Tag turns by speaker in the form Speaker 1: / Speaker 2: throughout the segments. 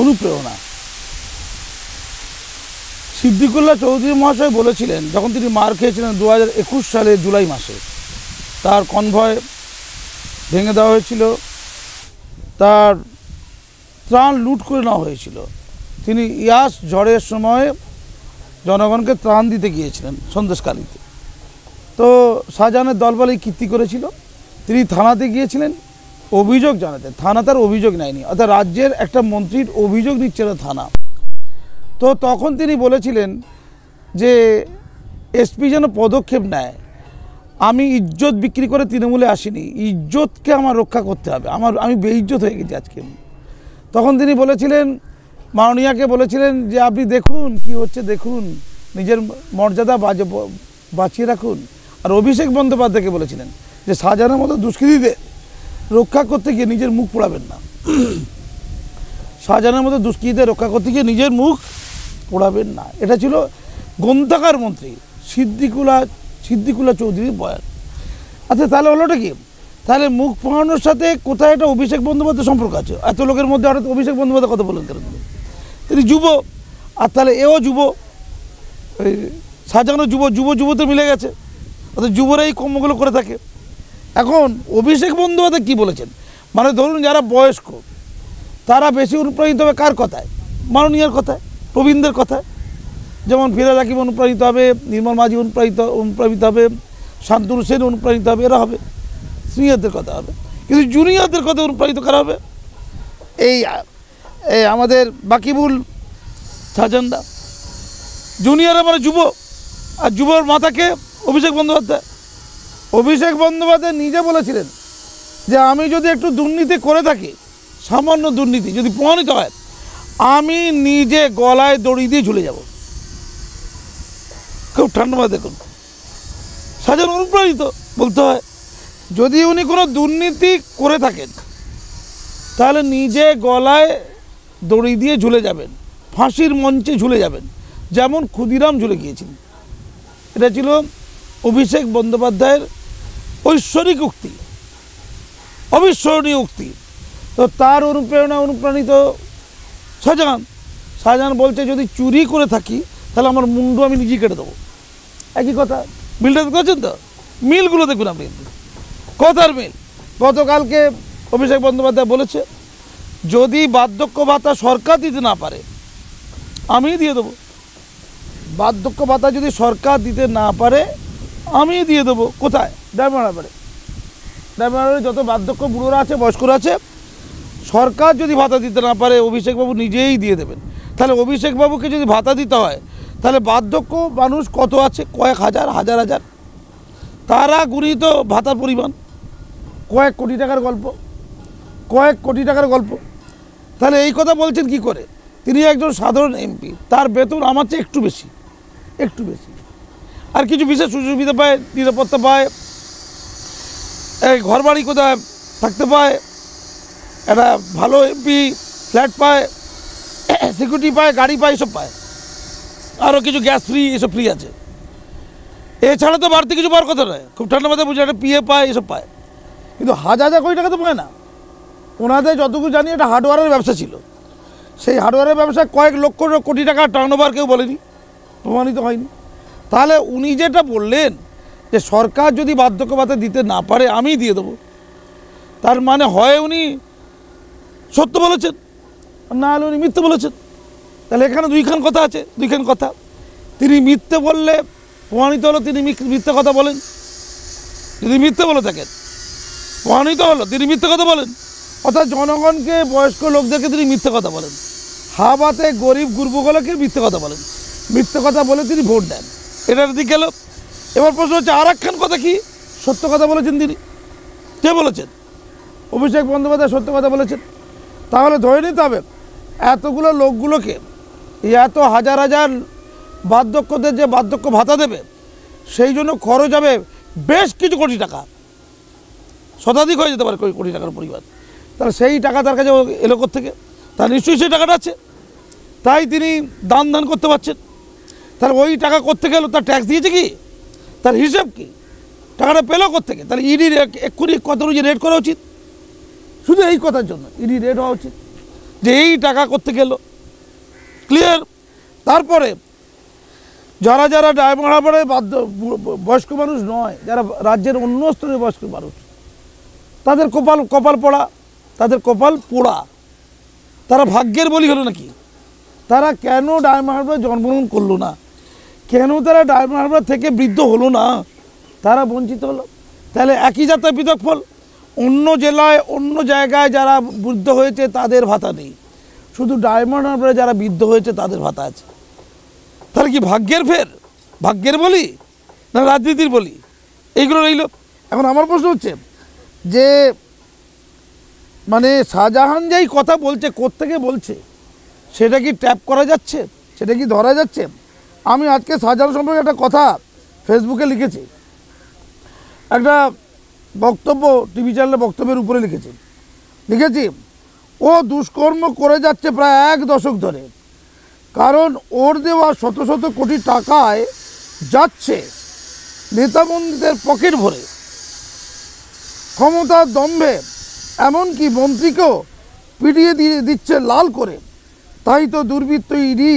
Speaker 1: অনুপ্রেরণা। সিদ্দিকুল্লাহ চৌধুরী মহাশয় বলেছিলেন, যখন তিনি মার খেয়েছিলেন 2021 সালের জুলাই মাসে, তার কনভয় ভেঙে দেওয়া হয়েছিল, তার ত্রাণ লুট করে নেওয়া হয়েছিল। তিনি ইয়াস ঝড়ের সময় জনগণকে ত্রাণ দিতে গিয়েছিলেন সন্দেশখালীতে। তো শাহজাহানের দলবল এই কীর্তি করেছিল। তিনি থানাতে গিয়েছিলেন অভিযোগ জানাতে, থানা তার অভিযোগ নেয়নি, অর্থাৎ রাজ্যের একটা মন্ত্রীর অভিযোগ নিচ্ছে না থানা। তো তখন তিনি বলেছিলেন যে এসপি যেন পদক্ষেপ নেয়, আমি ইজ্জত বিক্রি করে তৃণমূলে আসিনি, ইজ্জতকে আমার রক্ষা করতে হবে, আমি বেইজ্জত হয়ে গেছি আজকে। তখন তিনি বলেছিলেন, মাননীয়াকে বলেছিলেন যে আপনি দেখুন কি হচ্ছে, দেখুন, নিজের মর্যাদা বাঁচিয়ে রাখুন। আর অভিষেক বন্দ্যোপাধ্যায়কে বলেছিলেন যে শাহজাহানের মতো দুষ্কৃতীদের রক্ষা করতে গিয়ে নিজের মুখ পোড়াবেন না, শাহজাহানের মতো দুষ্কৃতীদের রক্ষা করতে গিয়ে নিজের মুখ পোড়াবেন না। এটা ছিল গ্রন্থাগার মন্ত্রী সিদ্দিকুল্লাহ চৌধুরীর বয়ান। আচ্ছা, তাহলে হলোটা কি? তাহলে মুখ পোড়ানোর সাথে কোথায় একটা অভিষেক বন্দ্যোপাধ্যায় সম্পর্ক আছে? এত লোকের মধ্যে হঠাৎ অভিষেক বন্দ্যোপাধ্যায় কথা বলেন কেন? তিনি যুব, আর তাহলে এও যুব, ওই শাহজাহানও যুবতে মিলে গেছে, অর্থাৎ যুবরা এই কর্মগুলো করে থাকে। এখন অভিষেক বন্দ্যোপাধ্যায় কী বলেছেন, মানে ধরুন যারা বয়স্ক তারা বেশি অনুপ্রাণিত হবে কার কথায়? মাননীয়ার কথায়, প্রবীণদের কথায়। যেমন ফিরাজ হাকিম অনুপ্রাণিত হবে, নির্মল মাঝি অনুপ্রাণিত হবে, শান্তনু সেন অনুপ্রাণিত হবে, এরা হবে, সিনিয়রদের কথা হবে। কিন্তু জুনিয়রদের কথা অনুপ্রাণিত করা হবে এই আমাদের বাকিবুল শাহজাহানরা। জুনিয়ররা মানে যুব, আর যুবর মাথাকে অভিষেক বন্দ্যোপাধ্যায় নিজে বলেছিলেন যে আমি যদি একটু দুর্নীতি করে থাকি, সামান্য দুর্নীতি যদি প্রমাণিত হয়, আমি নিজে গলায় দড়ি দিয়ে ঝুলে যাব। খুব ঠান্ডা, দেখুন শাহজাহান অনুপ্রাণিত বলতে হয়। যদি উনি কোনো দুর্নীতি করে থাকেন তাহলে নিজে গলায় দড়ি দিয়ে ঝুলে যাবেন, ফাঁসির মঞ্চে ঝুলে যাবেন, যেমন ক্ষুদিরাম ঝুলে গিয়েছিলেন। এটা ছিল অভিষেক বন্দ্যোপাধ্যায়ের ঐশ্বরিক উক্তি, অবিস্মরণীয় উক্তি। তো তার অনুপ্রাণিত শাহজাহান বলছে যদি চুরি করে থাকি তাহলে আমার মুন্ডু আমি নিজেই কেটে দেবো। একই কথা, মিলটা করছেন তো? মিলগুলো দেখুন আপনি, কথার মিল। গতকালকে অভিষেক বন্দ্যোপাধ্যায় বলেছে যদি বার্ধক্য ভাতা সরকার দিতে না পারে আমি দিয়ে দেবো। বার্ধক্য ভাতা যদি সরকার দিতে না পারে আমি দিয়ে দেবো। কোথায়? ডায়মন্ডহারবারে যত বার্ধক্য বুড়োরা আছে, বয়স্করা আছে, সরকার যদি ভাতা দিতে না পারে অভিষেকবাবু নিজেই দিয়ে দেবেন। তাহলে অভিষেকবাবুকে যদি ভাতা দিতে হয় তাহলে বার্ধক্য মানুষ কত আছে? কয়েক হাজার, হাজার, তারা গুণিত ভাতার পরিমাণ কয়েক কোটি টাকার গল্প। তাহলে এই কথা বলছেন কি করে? তিনি একজন সাধারণ এমপি, তার বেতন আমার চেয়ে একটু বেশি, আর কিছু বিশেষ সুযোগ সুবিধা পায়, নিরাপত্তা পায়, এই ঘর বাড়ি কোথায় থাকতে পায়, একটা ভালো এমপি ফ্ল্যাট পায়, সিকিউরিটি পায়, গাড়ি পায়, এসব পায়, আরও কিছু গ্যাস ফ্রি, এসব ফ্রি আছে। এছাড়া তো বাড়তি কিছু পাওয়ার কথা নয়। খুব ঠান্ডা মাথায় বুঝে একটা পিএ পায়, এসব পায়, কিন্তু হাজার কোটি টাকা তো পায় না। ওনাদের যতটুকু জানি এটা হার্ডওয়্যারের ব্যবসা ছিল, সেই হার্ডওয়্যারের ব্যবসায় কয়েক লক্ষ কোটি টাকা টার্নওভার কেউ বলেনি, প্রমাণিত হয়নি। তাহলে উনি যেটা বললেন যে সরকার যদি বার্ধক্য ভাতা দিতে না পারে আমি দিয়ে দেবো, তার মানে হয় উনি সত্য বলেছেন, না হলে উনি মিথ্যে বলেছেন। তাহলে এখানে দুইখান কথা। তিনি মিথ্যে বললে প্রমাণিত হলো তিনি মিথ্যে কথা বলেন। যদি মিথ্যে বলে থাকেন, প্রমাণিত হলো তিনি মিথ্যে কথা বলেন, অর্থাৎ জনগণকে, বয়স্ক লোকদেরকে তিনি মিথ্যে কথা বলেন, হাবাতে গরিব গুরবগুলোকে মিথ্যে কথা বলেন, মিথ্যে কথা বলে তিনি ভোট দেন। এটার দিকে গেল। এবার প্রশ্ন হচ্ছে আর একখান কথা কি? সত্য কথা বলেছেন তিনি। কে বলেছেন? অভিষেক বন্দ্যোপাধ্যায় সত্য কথা বলেছেন। তাহলে ধরে নিতে হবে এতগুলো লোকগুলোকে, এত হাজার বার্ধক্যদের যে বার্ধক্য ভাতা দেবে সেই জন্য খরচ হবে বেশ কিছু কোটি টাকা, শতাধিক হয়ে যেতে পারে কোটি টাকার পরিমাণ। তাহলে সেই টাকা তার কাছে এলো থেকে, তার নিশ্চয়ই সেই টাকাটা আছে, তাই তিনি দান করতে পারছেন। তাহলে ওই টাকা করতে গেল, তার ট্যাক্স দিয়েছে কি, তার হিসেব কি, টাকাটা পেলো থেকে? তাহলে ইডির এক্ষুনি কত রেড করা উচিত, শুধু এই কথার জন্য ইডি রেড হওয়া উচিত। যে এই টাকা করতে গেল, ক্লিয়ার। তারপরে যারা যারা ডায়মন্ড হারবারে বয়স্ক মানুষ নয়, যারা রাজ্যের অন্য স্তরের বয়স্ক মানুষ, তাদের কপাল পোড়া, তাদের কপাল পোড়া। তারা ভাগ্যের বলি হলো নাকি? তারা কেন ডায়মন্ড হারবারে জন্মগ্রহণ করলো না? কেন তারা ডায়মন্ড হারবার থেকে বৃদ্ধ হলো না? তারা বঞ্চিত হলো। তাহলে একই জাতের পৃথক ফল। অন্য জেলায় অন্য জায়গায় যারা বৃদ্ধ হয়েছে তাদের ভাতা নেই, শুধু ডায়মন্ড হারবারে যারা বৃদ্ধ হয়েছে তাদের ভাতা আছে। তাহলে কি ভাগ্যের ফের? ভাগ্যের বলি না রাজনীতির বলি? এইগুলো রইল। এখন আমার প্রশ্ন হচ্ছে যে মানে শাহজাহান যেই কথা বলছে, কোত্থেকে বলছে, সেটা কি ট্যাপ করা যাচ্ছে? সেটা কি ধরা যাচ্ছে? আমি আজকে শাহজাহান সম্পর্কে একটা কথা ফেসবুকে লিখেছি, একটা বক্তব্য টিভি চ্যানেলে বক্তব্যের উপরে লিখেছি ও দুষ্কর্ম করে যাচ্ছে প্রায় 1 দশক ধরে, কারণ ওর দেওয়া শত শত কোটি টাকায় যাচ্ছে নেতামন্ত্রীদের পকেট ভরে, ক্ষমতার দম্ভে এমনকি মন্ত্রীকেও পিটিয়ে দিচ্ছে লাল করে। তাই তো দুর্বৃত্ত ইডি,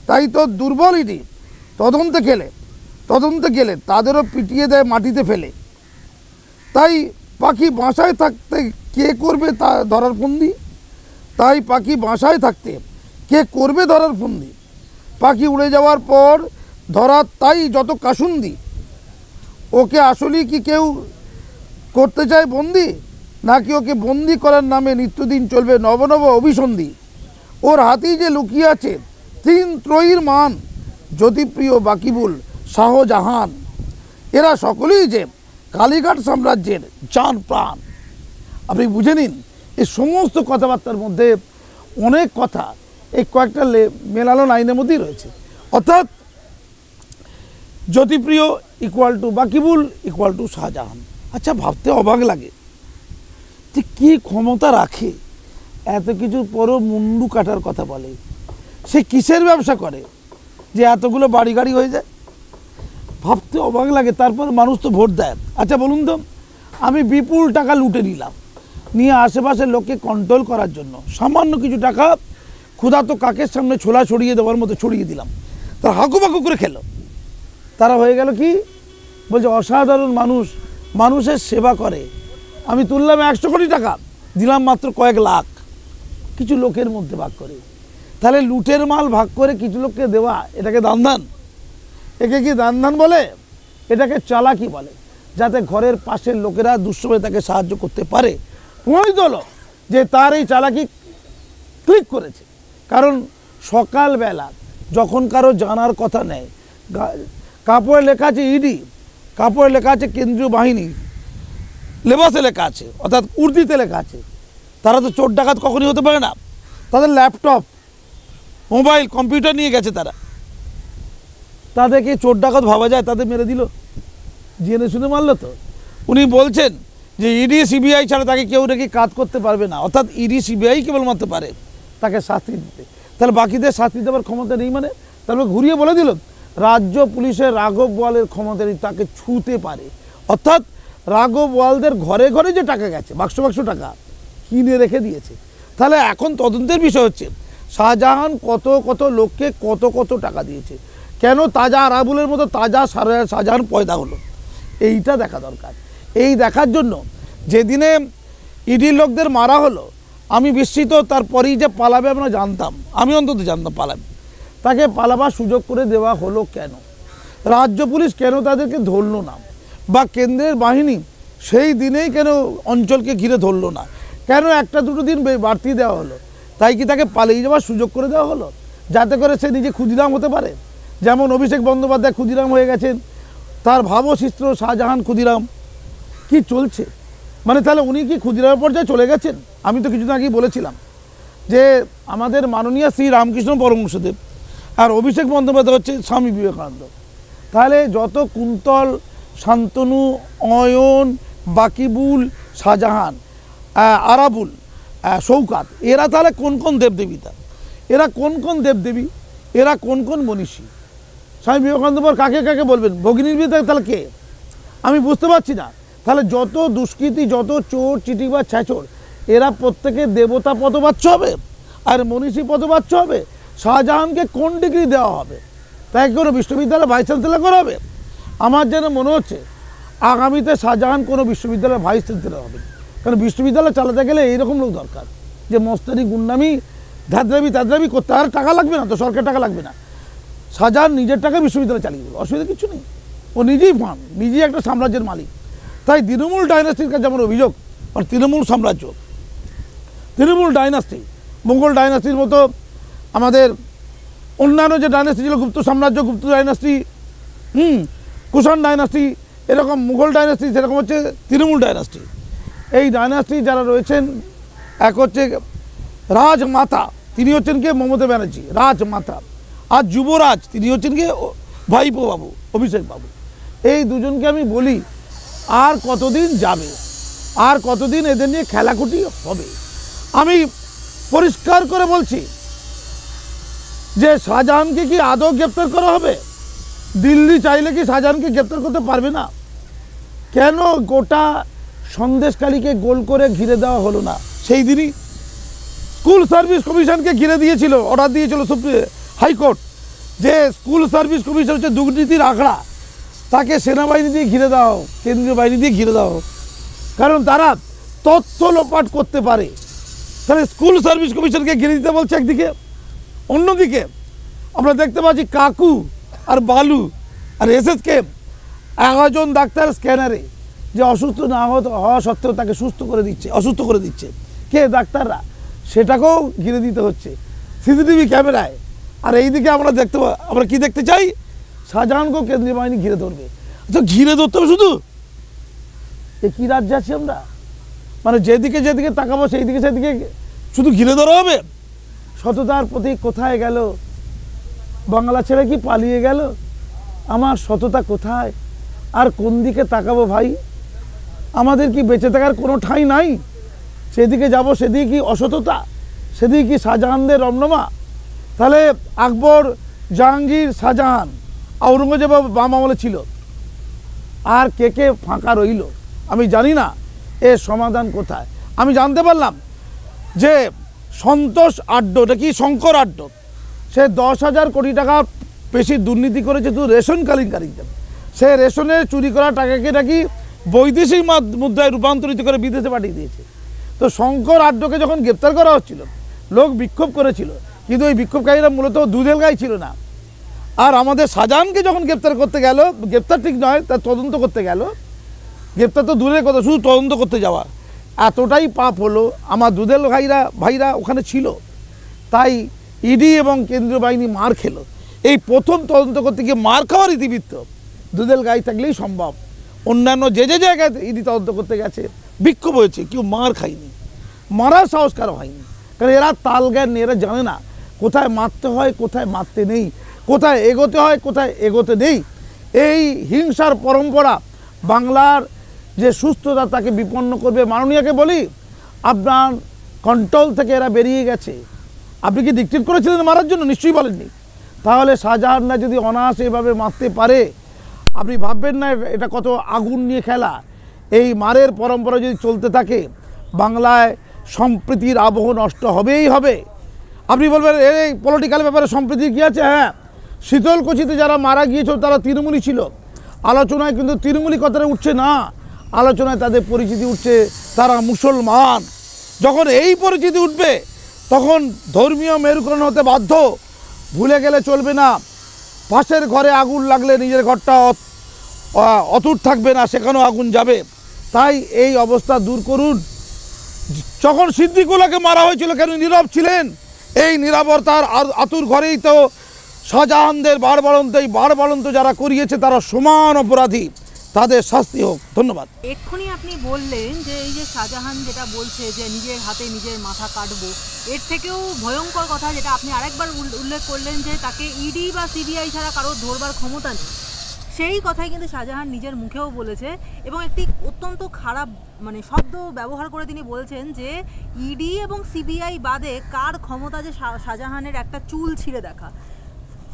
Speaker 1: তাই তো দুর্বল ইডি তদন্তে গেলে তাদেরও পিটিয়ে দেয় মাটিতে ফেলে। তাই পাখি বাসায় থাকতে কে করবে তা ধরার ফন্দি? পাখি উড়ে যাওয়ার পর ধরার তাই যত কাসুন্দি। ওকে আসলেই কি কেউ করতে চায় বন্দি, নাকি ওকে বন্দি করার নামে নিত্যদিন চলবে নব নব অভিসন্ধি? ওর হাতেই যে লুকিয়ে আছে 3 ত্রয়ীর মান, জ্যোতিপ্রিয়, বাকিবুল, শাহজাহান, এরা সকলেই যে কালীঘাট সাম্রাজ্যের জান প্রাণ। আপনি বুঝে নিন, এই সমস্ত কথাবার্তার মধ্যে অনেক কথা এই কয়েকটা মেলানো লাইনের মধ্যেই রয়েছে। অর্থাৎ Jyotipriya equal to Bakibul equal to Shahjahan. আচ্ছা, ভাবতে অবাক লাগে যে কী ক্ষমতা রাখে, এত কিছুর পরও মুন্ডু কাটার কথা বলে। সে কিসের ব্যবসা করে যে এতগুলো বাড়ি গাড়ি হয়ে যায়? ভাবতে অবাক লাগে। তারপর মানুষ তো ভোট দেয়। আচ্ছা বলুন তো, আমি বিপুল টাকা লুটে নিয়ে আশেপাশের লোককে কন্ট্রোল করার জন্য সামান্য কিছু টাকা ক্ষুধার্ত কাকের সামনে ছোলা ছড়িয়ে দেওয়ার মতো ছড়িয়ে দিলাম, তারা হাঁকুপাকু করে খেলো। তারা হয়ে গেল কি? বলছে অসাধারণ মানুষ, মানুষের সেবা করে। আমি তুললাম 100 কোটি টাকা, দিলাম মাত্র কয়েক লাখ কিছু লোকের মধ্যে ভাগ করে। তাহলে লুটের মাল ভাগ করে কিছু লোককে দেওয়া, এটাকে দান? একে কি দান বলে? এটাকে চালাকি বলে, যাতে ঘরের পাশের লোকেরা দুঃসময়ে তাকে সাহায্য করতে পারে। প্রমাণিত হলো যে তার এই চালাকি ক্লিক করেছে। কারণ সকালবেলা যখন কারো জানার কথা নেই, কাপড়ে লেখা আছে ইডি, কাপড়ে লেখা আছে কেন্দ্রীয় বাহিনী, লেবাসে লেখা আছে অর্থাৎ উর্দিতে লেখা আছে, তারা তো চোর ডাকাত কখনই হতে পারে না। তাদের ল্যাপটপ, মোবাইল, কম্পিউটার নিয়ে গেছে তারা। তাদেরকে চোর ডাকাত ভাবা যায়? তাদের মেরে দিল, জেনে শুনে মারল তো। উনি বলছেন যে ইডি সিবিআই ছাড়া তাকে কেউ নাকি কাজ করতে পারবে না, অর্থাৎ ইডি সিবিআই কেবলমাত্র পারে তাকে শাস্তি দিতে। তাহলে বাকিদের শাস্তি দেওয়ার ক্ষমতা নেই মানে? তারপর ঘুরিয়ে বলে দিল রাজ্য পুলিশের রাঘব বোয়ালের ক্ষমতা নেই, তাকে ছুঁতে পারে। অর্থাৎ রাঘব বোয়ালদের ঘরে ঘরে যে টাকা গেছে, বাক্স টাকা কিনে রেখে দিয়েছে। তাহলে এখন তদন্তের বিষয় হচ্ছে শাহজাহান কত লোককে কত টাকা দিয়েছে, কেন তাজা আরাবুলের মতো তাজা শাহজাহান পয়দা হলো, এইটা দেখা দরকার। এই দেখার জন্য যেদিনে ইডির লোকদের মারা হলো, আমি বিস্মিত। তারপরেই যে পালাবে আমরা জানতাম, আমি অন্তত জানতাম পালাবে। তাকে পালাবার সুযোগ করে দেওয়া হলো কেন? রাজ্য পুলিশ কেন তাদেরকে ধরলো না? বা কেন্দ্রের বাহিনী সেই দিনেই কেন অঞ্চলকে ঘিরে ধরলো না? কেন 1-2 দিন বাড়তি দেওয়া হলো? তাই কি তাকে পালিয়ে যাওয়ার সুযোগ করে দেওয়া হলো, যাতে করে সে নিজে ক্ষুদিরাম হতে পারে? যেমন অভিষেক বন্দ্যোপাধ্যায় ক্ষুদিরাম হয়ে গেছেন, তার ভাবশিস্ত্র শাহজাহান ক্ষুদিরাম। কি চলছে মানে? তাহলে উনি কি ক্ষুদিরামের পর্যায়ে চলে গেছেন? আমি তো কিছুদিন আগেই বলেছিলাম যে আমাদের মাননীয় শ্রী রামকৃষ্ণ পরমহংসদেব আর অভিষেক বন্দ্যোপাধ্যায় হচ্ছে স্বামী বিবেকানন্দ। তাহলে যত কুন্তল, শান্তনু, অয়ন, বাকিবুল, শাহজাহান, আরাবুল, শৌকাত, এরা তাহলে কোন দেবদেবিতা? এরা কোন দেবদেবী? এরা কোন মনীষী? স্বামী বিবেকানন্দ পর কাকে বলবেন? ভগিনীর বিয়ে তাহলে কে? আমি বুঝতে পারছি না। তাহলে যত দুষ্কৃতী, যত চোর, চিটিবাজ, ছ্যাচোর, এরা প্রত্যেকে দেবতা পদবাচ্য হবে, আর মনীষী পদবাচ্য হবে? শাহজাহানকে কোন ডিগ্রি দেওয়া হবে? তাই কোনো বিশ্ববিদ্যালয় ভাইস চ্যান্সেলর করা হবে? আমার যেন মনে হচ্ছে আগামীতে শাহজাহান কোনো বিশ্ববিদ্যালয়ের ভাইস চ্যান্সেলর হবে, কারণ বিশ্ববিদ্যালয় চালাতে গেলে এইরকম লোক দরকার যে মস্তানি গুন্ডামি ধ্যাদ্রামি করতে। আর টাকা লাগবে না তো, সরকার টাকা লাগবে না, শাহজাহান নিজের টাকা বিশ্ববিদ্যালয় চালিয়ে দেবে, অসুবিধা কিছু নেই। ও নিজেই ফান, নিজেই একটা সাম্রাজ্যের মালিক। তাই তৃণমূল ডাইনাস্টির কাছে আমার অভিযোগ, আর তৃণমূল সাম্রাজ্য, তৃণমূল ডাইনাস্টি, মঙ্গল ডাইনাস্টির মতো আমাদের অন্যান্য যে ডাইনাস্টি ছিল, গুপ্ত সাম্রাজ্য, গুপ্ত ডাইনাস্টি, কুষাণ ডাইনাস্টি, এরকম মুঘল ডাইনাস্টি, সেরকম হচ্ছে তৃণমূল ডাইনাস্টি। এই ডাইনাস্টি যারা রয়েছেন, এক হচ্ছে রাজমাতা, তিনি হচ্ছেন কে? মমতা ব্যানার্জি, রাজমাতা। আর যুবরাজ, তিনি হচ্ছেন কে? ভাইপো বাবু, অভিষেক বাবু। এই দুজনকে আমি বলি আর কতদিন যাবে, আর কতদিন এদের নিয়ে খেলাকুটি হবে? আমি পরিষ্কার করে বলছি যে শাহজাহানকে কি আদৌ গ্রেপ্তার করা হবে? দিল্লি চাইলে কি শাহজাহানকে গ্রেপ্তার করতে পারবে না? কেন গোটা সন্দেশখালীকে গোল করে ঘিরে দেওয়া হলো না? সেই দিনই স্কুল সার্ভিস কমিশনকে ঘিরে দিয়েছিল, অর্ডার দিয়েছিল হাইকোর্ট যে স্কুল সার্ভিস কমিশন হচ্ছে দুর্নীতির আখড়া, তাকে সেনাবাহিনী দিয়ে ঘিরে দাও, কেন্দ্রীয় বাহিনী দিয়ে ঘিরে দাও, কারণ তারা তথ্য লোপাট করতে পারে। তাহলে স্কুল সার্ভিস কমিশনকে ঘিরে দিতে বলছে একদিকে, অন্যদিকে আমরা দেখতে পাচ্ছি কাকু আর বালু আর এসএসকে 11 জন ডাক্তার স্ক্যানারে যে অসুস্থ না হওয়া সত্ত্বেও তাকে সুস্থ করে দিচ্ছে, অসুস্থ করে দিচ্ছে কে? ডাক্তাররা। সেটাকেও ঘিরে দিতে হচ্ছে সিসিটিভি ক্যামেরায়। আর এইদিকে আমরা কি দেখতে চাই? শাহজাহানকেও কেন্দ্রীয় বাহিনী ঘিরে ধরবে। আচ্ছা, ঘিরে ধরতে হবে শুধু? এ কী রাজ্যে আছি আমরা? মানে যেদিকে যেদিকে তাকাবো সেইদিকে সেদিকে শুধু ঘিরে ধরা হবে? সততার প্রতীক কোথায় গেল? বাংলা ছেড়ে কি পালিয়ে গেল? আমার সততা কোথায়? আর কোন দিকে তাকাবো ভাই? আমাদের কি বেঁচে থাকার কোনো ঠাঁই নাই? সেদিকে যাব, সেদিকে কি অসততা? সেদিকে কি শাহজাহানদের রমরমা? তাহলে আকবর, জাহাঙ্গীর, শাহজাহান, আওরঙ্গজেব বাম আমলে ছিল, আর কে কে ফাঁকা রইল আমি জানি না। এর সমাধান কোথায়? আমি জানতে পারলাম যে সন্তোষ আড্ডো, এটা কি শঙ্কর আড্ডো, সে 10,000 কোটি টাকা বেশি দুর্নীতি করেছে শুধু রেশন কেলেঙ্কারিতে। সে রেশনের চুরি করা টাকাকে নাকি বৈদেশিক মুদ্রায় রূপান্তরিত করে বিদেশে পাঠিয়ে দিয়েছে। তো শঙ্কর আড্ডোকে যখন গ্রেপ্তার করা হচ্ছিল, লোক বিক্ষোভ করেছিল, কিন্তু ওই বিক্ষোভকারীরা মূলত দুধেল গাই ছিল না। আর আমাদের শাহজাহানকে যখন গ্রেপ্তার করতে গেল, গ্রেপ্তার ঠিক নয়, তার তদন্ত করতে গেল, গ্রেপ্তার তো দূরের কথা, শুধু তদন্ত করতে যাওয়া এতটাই পাপ হলো। আমার দুধেল ভাইরা ওখানে ছিল, তাই ইডি এবং কেন্দ্রীয় বাহিনী মার খেলো। এই প্রথম তদন্ত করতে গিয়ে মার খাওয়ার ইতিবৃত্ত দুধেল গাই থাকলেই সম্ভব। অন্যান্য যে জায়গায় ইডি তদন্ত করতে গেছে বিক্ষোভ হয়েছে, কেউ মার খায়নি, মারার সাহস কারো হয়নি, কারণ এরা তাল জ্ঞান নেই, এরা জানে না কোথায় মারতে হয়, কোথায় মারতে নেই, কোথায় এগোতে হয়, কোথায় এগোতে নেই। এই হিংসার পরম্পরা বাংলার যে সুস্থতা তাকে বিপন্ন করবে। মাননীয়কে বলি, আপনার কন্ট্রোল থেকে এরা বেরিয়ে গেছে। আপনি কি ডিকটেট করেছিলেন মারার জন্য? নিশ্চয়ই বলেননি। তাহলে শাহজাহানরা যদি অনায়াসে এভাবে মারতে পারে, আপনি ভাববেন না এটা কত আগুন নিয়ে খেলা। এই মারের পরম্পরা যদি চলতে থাকে, বাংলায় সম্প্রীতির আবহ নষ্ট হবেই হবে। আপনি বলবেন এই পলিটিক্যাল ব্যাপারে সম্প্রীতি কী আছে? হ্যাঁ, শীতলকুচিতে যারা মারা গিয়েছিল তারা তৃণমূলী ছিল। আলোচনায় কিন্তু তৃণমূলী কথাটা উঠছে না, আলোচনায় তাদের পরিচিতি উঠছে, তারা মুসলমান। যখন এই পরিচিতি উঠবে তখন ধর্মীয় মেরুকরণ হতে বাধ্য। ভুলে গেলে চলবে না, পাশের ঘরে আগুন লাগলে নিজের ঘরটা অটুট থাকবে না, সেখানেও আগুন যাবে। তাই এই অবস্থা দূর করুন। যখন সিদ্দিকুল্লাহকে মারা হয়েছিল কেন নীরব ছিলেন? এই নীরবতার আতুর ঘরেই তো শাহজাহানদের বাড়বাড়ন্ত যারা করিয়েছে তারা সমান অপরাধী, তাদের শাস্তি হোক। ধন্যবাদ।
Speaker 2: এক্ষুনি আপনি বললেন যে এই যে শাহজাহান যেটা বলছে যে নিজের হাতে নিজের মাথা কাটবো, এর থেকেও ভয়ঙ্কর কথা যেটা আপনি আরেকবার উল্লেখ করলেন যে তাকে ইডি বা সিবিআই ছাড়া কারোর ধরবার ক্ষমতা নেই, সেই কথাই কিন্তু শাহজাহান নিজের মুখেও বলেছে এবং একটি অত্যন্ত খারাপ শব্দ ব্যবহার করে তিনি বলছেন যে ইডি এবং সিবিআই বাদে কার ক্ষমতা যে শাহজাহানের একটা চুল ছিঁড়ে দেখা।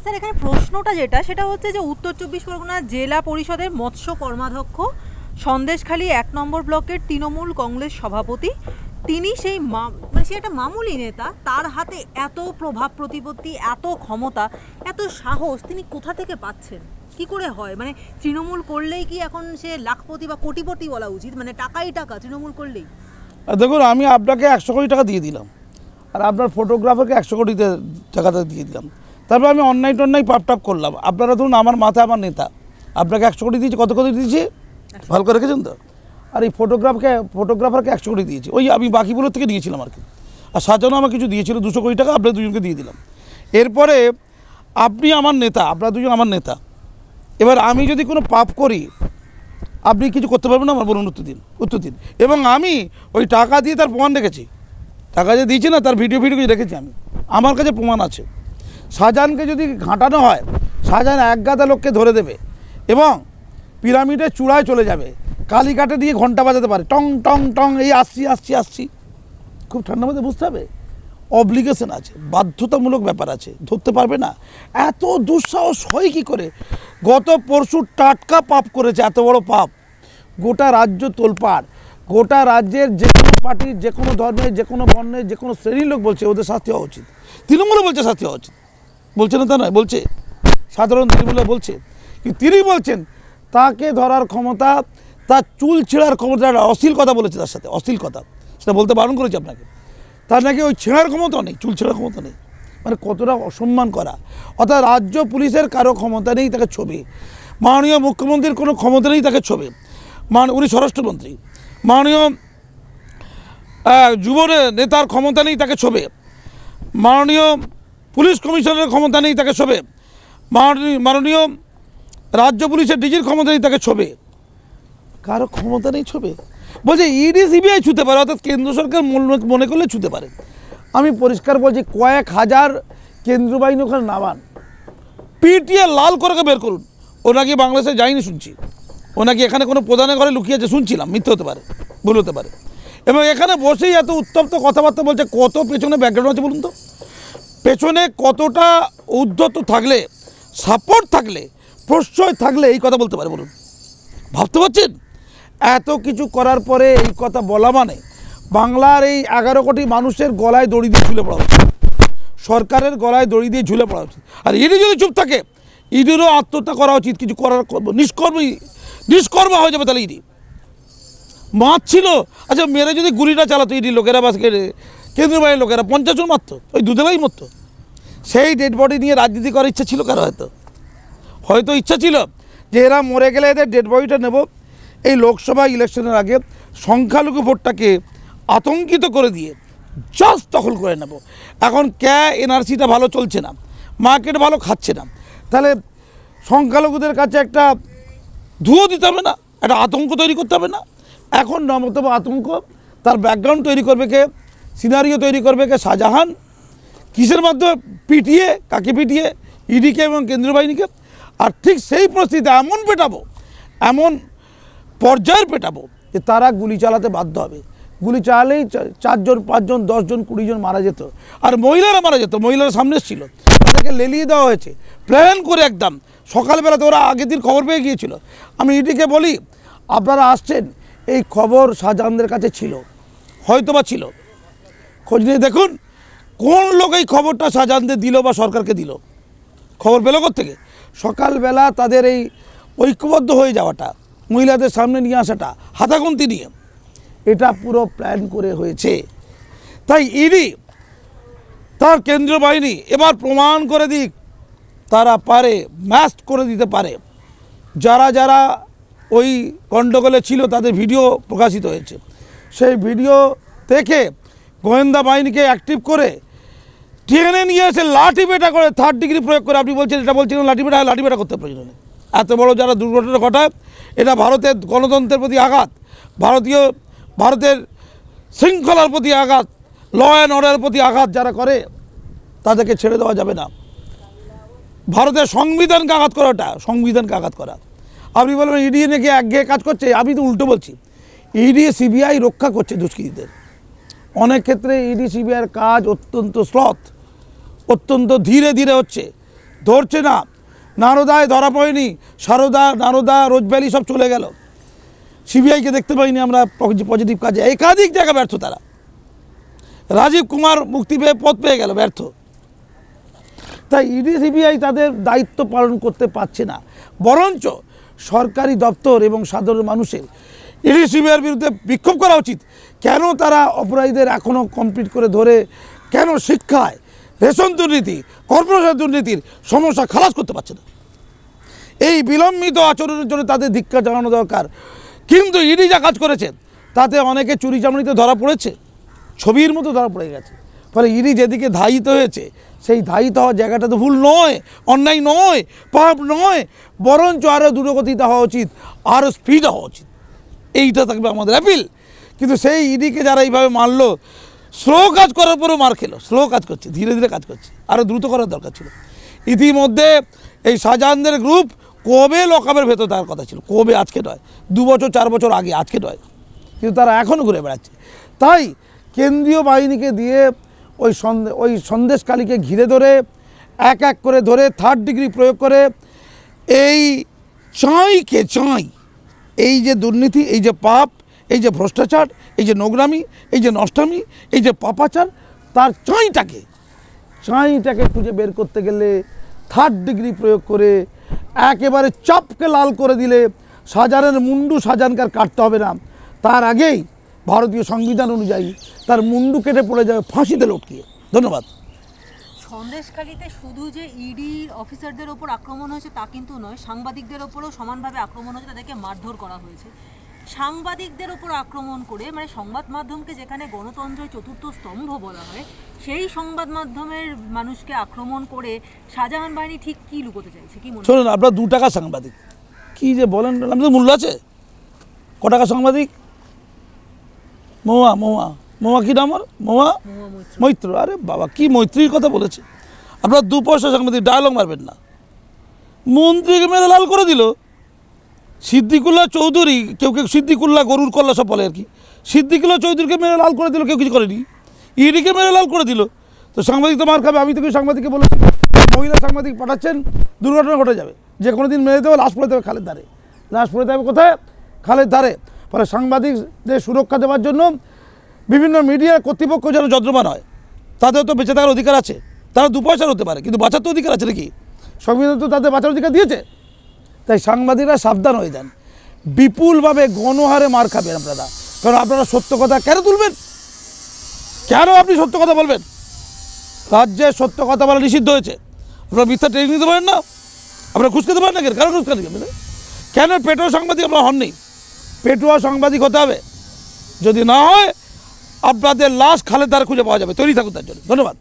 Speaker 2: স্যার, এখানে প্রশ্নটা সেটা হচ্ছে যে উত্তর 24 পরগনা জেলা পরিষদের মৎস্য কর্মাধ্যক্ষ, সন্দেশখালী 1 নম্বর ব্লকের তৃণমূল কংগ্রেস সভাপতি, তিনি সেই সে একটা মামুলি নেতা, তার হাতে এত প্রভাব প্রতিপত্তি, এত ক্ষমতা, এত সাহস তিনি কোথা থেকে পাচ্ছেন, কি করে হয়? মানে তৃণমূল করলেই কি এখন সে লাখপতি বা কোটিপতি বলা উচিত? মানে টাকাই টাকা তৃণমূল করলেই?
Speaker 1: দেখুন, আমি আপনাকে 100 কোটি টাকা দিয়ে দিলাম, আর আপনার ফটোগ্রাফারকে 100 কোটি টাকাটা দিয়ে দিলাম, তারপর আমি অন্যায় টন্যায় পাপ টাপ করলাম। আপনারা ধরুন আমার মাথায় আমার নেতা, আপনাকে 100 কোটি দিয়েছি, কত কোটি দিয়েছি ভালো করে রেখেছেন তো? আর এই ফটোগ্রাফারকে 100 কোটি দিয়েছি, ওই আমি বাকিগুলোর থেকে নিয়েছিলাম আর কি। আর সাজানো আমার কিছু দিয়েছিল 200 কোটি টাকা, আপনার দুজনকে দিয়ে দিলাম। এরপরে আপনি আমার নেতা, আপনারা দুজন আমার নেতা, এবার আমি যদি কোনো পাপ করি আপনি কিছু করতে পারবেন না, আমার বলুন, উত্তর দিন। এবং আমি ওই টাকা দিয়ে তার প্রমাণ রেখেছি, টাকা যে দিয়েছি না তার ভিডিও রেখেছি আমি, আমার কাছে প্রমাণ আছে। শাহজাহানকে যদি ঘাঁটানো হয়, শাহজাহান এক গাদা লোককে ধরে দেবে এবং পিরামিডের চূড়ায় চলে যাবে, কালীঘাটে দিয়ে ঘন্টা বাজাতে পারে, টং টং টং, এই আসছি। খুব ঠান্ডা মধ্যে বুঝতে হবে, অব্লিগেশন আছে, বাধ্যতামূলক ব্যাপার আছে, ধরতে পারবে না। এত দুঃসাহস হয় কী করে? গত পরশু টাটকা পাপ করেছে, এত বড় পাপ, গোটা রাজ্য তোলপাড়, গোটা রাজ্যের যে কোনো পার্টির, যে কোনো ধর্মের, যে কোনো বর্ণের, যে কোনো শ্রেণীর লোক বলছে ওদের শাস্তি হওয়া উচিত। তৃণমূলও বলছে শাস্তি হওয়া উচিত, বলছে না তা নয়, বলছে সাধারণ তৃণমূলও বলছে। কিন্তু তিনি বলছেন তাকে ধরার ক্ষমতা, তার চুল ছেঁড়ার ক্ষমতা, অশ্লীল কথা বলেছে তার সাথে, অশ্লীল কথা, সেটা বলতে বারণ করেছে আপনাকে। তার নাকি ওই ছেঁড়ার ক্ষমতা নেই, চুল ছেঁড়ার ক্ষমতা নেই, মানে কতটা অসম্মান করা। অর্থাৎ রাজ্য পুলিশের কারো ক্ষমতা নেই তাকে ছবি, মাননীয় মুখ্যমন্ত্রীর কোনো ক্ষমতা নেই তাকে ছবি, উনি স্বরাষ্ট্রমন্ত্রী, মাননীয় যুব নেতার ক্ষমতা নেই তাকে ছবে, মাননীয় পুলিশ কমিশনারের ক্ষমতা নেই তাকে ছবে, মাননীয় রাজ্য পুলিশের ডিজির ক্ষমতা নেই তাকে ছবে, কারো ক্ষমতা নেই ছবে। বলছে ইডি সিবিআই ছুতে পারে, অর্থাৎ কেন্দ্র সরকার মনে করলে ছুতে পারে। আমি পরিষ্কার বলছি, কয়েক হাজার কেন্দ্র বাহিনী ওখানে নামান, পিটিয়ে লাল করে বের করুন। ও নাকি বাংলাদেশে যায়নি শুনছি, ও নাকি এখানে কোনো প্রধানের ঘরে লুকিয়েছে শুনছিলাম, মিথ্যে হতে পারে, ভুল হতে পারে। এবং এখানে বসেই এত উত্তপ্ত কথাবার্তা বলছে, কত পেছনে ব্যাকগ্রাউন্ড আছে বলুন তো? পেছনে কতটা উদ্ধত থাকলে, সাপোর্ট থাকলে, প্রশ্রয় থাকলে এই কথা বলতে পারে বলুন? ভাবতে পারছেন? এত কিছু করার পরে এই কথা বলা মানে বাংলার এই 11 কোটি মানুষের গলায় দড়ি দিয়ে ঝুলে পড়া উচিত, সরকারের গলায় দড়ি দিয়ে ঝুলে পড়া উচিত। আর ইডি যদি চুপ থাকে, ইডিরও আত্মহত্যা করা উচিত, কিছু করার নিষ্কর্ম হয়ে যাবে। তাহলে ইডি মাছ ছিল, আচ্ছা মেরে যদি গুলিটা চালাতো ইডি লোকেরা বা কেন্দ্রীয় বাহিনীর লোকেরা, 50 জন মারতো, ওই দুধেলাই মরতো। সেই ডেড বডি নিয়ে রাজনীতি করার ইচ্ছা ছিল কারো, হয়তো ইচ্ছা ছিল যে এরা মরে গেলে এদের ডেড বডিটা নেব, এই লোকসভা ইলেকশনের আগে সংখ্যালঘু ভোটটাকে আতঙ্কিত করে দিয়ে জাস্ট দখল করে নেব। এখন এনআরসিটা ভালো চলছে না, মার্কেট ভালো খাচ্ছে না, তাহলে সংখ্যালঘুদের কাছে একটা ধুয়ো দিতে হবে না, একটা আতঙ্ক তৈরি করতে হবে না? এখন নমতব আতঙ্ক, তার ব্যাকগ্রাউন্ড তৈরি করবে কে, সিনারিও তৈরি করবে কে? শাহজাহান। কিসের মাধ্যমে পিটিয়ে, কাকে পিটিয়ে? ইডিকে এবং কেন্দ্রীয় বাহিনীকে। আর ঠিক সেই পরিস্থিতিতে এমন পেটাবো, এমন পর্যায়ের পেটাবো যে তারা গুলি চালাতে বাধ্য হবে। গুলি চালালেই 4 জন 5 জন 10 জন 20 জন মারা যেত, আর মহিলারা মারা যেত। মহিলারা সামনে ছিল, তাদেরকে লেলিয়ে দেওয়া হয়েছে প্ল্যান করে একদম। সকালবেলাতে ওরা আগের দিন খবর পেয়ে গিয়েছিল। আমি ইডিকে বলি, আপনারা আসছেন, এই খবর শাহজাহানদের কাছে ছিল, হয়তোবা ছিল, খোঁজ নিয়ে দেখুন কোন লোক এই খবরটা শাহজাহানদের দিল বা সরকারকে দিল। খবর পেল থেকে সকালবেলা তাদের এই ঐক্যবদ্ধ হয়ে যাওয়াটা, মহিলাদের সামনে নিয়ে আসাটা, হাতাখুন্তি নিয়ে, এটা পুরো প্ল্যান করে হয়েছে। তাই ইডি, তার কেন্দ্রীয় বাহিনী এবার প্রমাণ করে দিক তারা পারে, ম্যাস্ট করে দিতে পারে। যারা যারা ওই গণ্ডগোলে ছিল তাদের ভিডিও প্রকাশিত হয়েছে, সেই ভিডিও দেখে গোয়েন্দা বাহিনীকে অ্যাক্টিভ করে টেনে নিয়ে এসে লাঠি পেটা করে, 3rd ডিগ্রি প্রয়োগ করে, আপনি বলছেন এটা বলছেন লাঠি পেটা করতে প্রয়োজন নেই। এত বড় যারা দুর্ঘটনা ঘটায়, এটা ভারতের গণতন্ত্রের প্রতি আঘাত, ভারতের শৃঙ্খলার প্রতি আঘাত, ল অ্যান্ড অর্ডারের প্রতি আঘাত যারা করে তাদেরকে ছেড়ে দেওয়া যাবে না। ভারতের সংবিধানকে আঘাত করা, ওটা সংবিধানকে আঘাত করা। আপনি বলবেন ইডি নাকি একঘেয়ে কাজ করছে, আমি তো উল্টো বলছি। ইডি সিবিআই রক্ষা করছে দুষ্কৃতীদের। অনেক ক্ষেত্রে ইডি সিবিআইয়ের কাজ অত্যন্ত স্লথ, অত্যন্ত ধীরে ধীরে হচ্ছে, ধরছে না। নারদায় ধরা পড়েনি, সারদা, নারদা, রোজভ্যালি সব চলে গেল। সিবিআইকে দেখতে পাইনি আমরা পজিটিভ কাজে, একাধিক জায়গা ব্যর্থ তারা। রাজীব কুমার মুক্তি পেয়ে পদ পেয়ে গেল, ব্যর্থ। তাই ইডি সিবিআই তাদের দায়িত্ব পালন করতে পারছে না, বরঞ্চ সরকারি দপ্তর এবং সাধারণ মানুষের ইডি সিবিআইয়ের বিরুদ্ধে বিক্ষোভ করা উচিত। কেন তারা অপরাধীদের এখনও কমপ্লিট করে ধরে, কেন শিক্ষায়, রেশন দুর্নীতি, কর্পোরেশন দুর্নীতির সমস্যা খালাস করতে পারছে না? এই বিলম্বিত আচরণের জন্য তাদের ধিক্কার জানানো দরকার। কিন্তু ইডি যা কাজ করেছে তাতে অনেকে চুরি চামড়িতে ধরা পড়েছে, ছবির মতো ধরা পড়ে গেছে। ফলে ইডি যেদিকে ধায়িত হয়েছে সেই ধায়িত হওয়ার জায়গাটা তো ভুল নয়, অন্যায় নয়, পাপ নয়, বরঞ্চ আরও দ্রুতগতিতে হওয়া উচিত, আরও স্পিড হওয়া উচিত। এইটা থাকবে আমাদের অ্যাপিল। কিন্তু সেই ইডিকে যারা এইভাবে মারলো, স্লো কাজ করার পরেও মার খেলো, স্লো কাজ করছে, ধীরে ধীরে কাজ করছে, আরও দ্রুত করার দরকার ছিল। ইতিমধ্যে এই শাহজাহানদের গ্রুপ কবে লকআপের ভেতর থাকার কথা ছিল, কবে, আজকে নয়, 2 বছর 4 বছর আগে, আজকে নয়, কিন্তু তারা এখনও ঘুরে বেড়াচ্ছে। তাই কেন্দ্রীয় বাহিনীকে দিয়ে ওই সন্দেশকালীকে ঘিরে ধরে এক এক করে ধরে 3rd ডিগ্রি প্রয়োগ করে এই চাই এই যে দুর্নীতি, এই যে পাপ, এই যে ভ্রষ্টাচার, এই যে নোংরামি, এই যে নষ্টামি, এই যে পাপাচার, তার চাইটাকে খুঁজে বের করতে গেলে 3rd ডিগ্রি প্রয়োগ করে একেবারে চাপকে লাল করে দিলে শাহজাহানের মুন্ডু শাহজাহানকে আর কাটতে হবে না, তার আগেই ভারতীয় সংবিধান অনুযায়ী তার মুন্ডু কেটে পড়ে যাবে ফাঁসিতে লটকিয়ে। ধন্যবাদ।
Speaker 2: সন্দেশখালীতে শুধু যে ইডি অফিসারদের ওপর আক্রমণ হয়েছে তা কিন্তু নয়, সাংবাদিকদের ওপরও সমানভাবে আক্রমণ হয়েছে, তাদেরকে মারধর করা হয়েছে। সাংবাদিকদের ওপর আক্রমণ করে, মানে সংবাদ মাধ্যমকে যেখানে গণতন্ত্রের 4র্থ স্তম্ভ বলা হয়, সেই সংবাদ মাধ্যমের মানুষকে আক্রমণ করে শাহজাহান বাহিনী ঠিক কী লুকোতে চাইছে, কি মনে?
Speaker 1: শুনুন, আপনার 2 টাকা সাংবাদিক কী যে বলেন, আমাদের মূল্য আছে? ক টাকা সাংবাদিক? মৌয়া কী নাম? মৈত্র। আরে বাবা, কি মৈত্রীর কথা বলেছে! আপনার 2 পয়সা সাংবাদিক, ডায়লগ মারবেন না। মন্ত্রীকে মেরে লাল করে দিল সিদ্দিকুল্লাহ চৌধুরী, কেউ সিদ্দিকুল্লাহ গরুর কল্লা সব বলে আর কি, সিদ্দিকুল্লাহ চৌধুরীকে মেরে লাল করে দিল, কেউ কিছু করেনি। ইডিকে মেরে লাল করে দিল, তো সাংবাদিক তো মার খাবে। আমি তো সাংবাদিককে বলেছি, মহিলা সাংবাদিক পাঠাচ্ছেন, দুর্ঘটনা ঘটে যাবে, যে কোনো দিন মেরে দেবে, লাশ পড়ে দেবে খালের ধারে, লাশ পড়ে দেবে কোথায়? খালের ধারে। ফলে সাংবাদিকদের সুরক্ষা দেওয়ার জন্য বিভিন্ন মিডিয়া কর্তৃপক্ষ যেন যত্নবান হয়। তাদের তো বেঁচে থাকার অধিকার আছে, তারা 2 পয়সার হতে পারে, কিন্তু বাঁচার তো অধিকার আছে নাকি? সংবিধান তো তাদের বাঁচার অধিকার দিয়েছে। তাই সাংবাদিকরা সাবধান হয়ে যান, বিপুলভাবে গণহারে মার খাবেন আপনারা। কারণ আপনারা সত্য কথা কেন তুলবেন? কেন আপনি সত্য কথা বলবেন? রাজ্যে সত্য কথা বলা নিষিদ্ধ হয়েছে। আপনারা মিথ্যা ট্রেনিং দিতে পারেন না, আপনারা ঘুষ খেতে পারেন না, কেন ঘুষ খেতে? কেন পেটুয়া সাংবাদিক আপনারা হননি? পেটুয়া সাংবাদিক হতে হবে, যদি না হয় আপনাদের লাশ খালের ধারে খুঁজে পাওয়া যাবে। তৈরি থাকুন তার জন্য। ধন্যবাদ।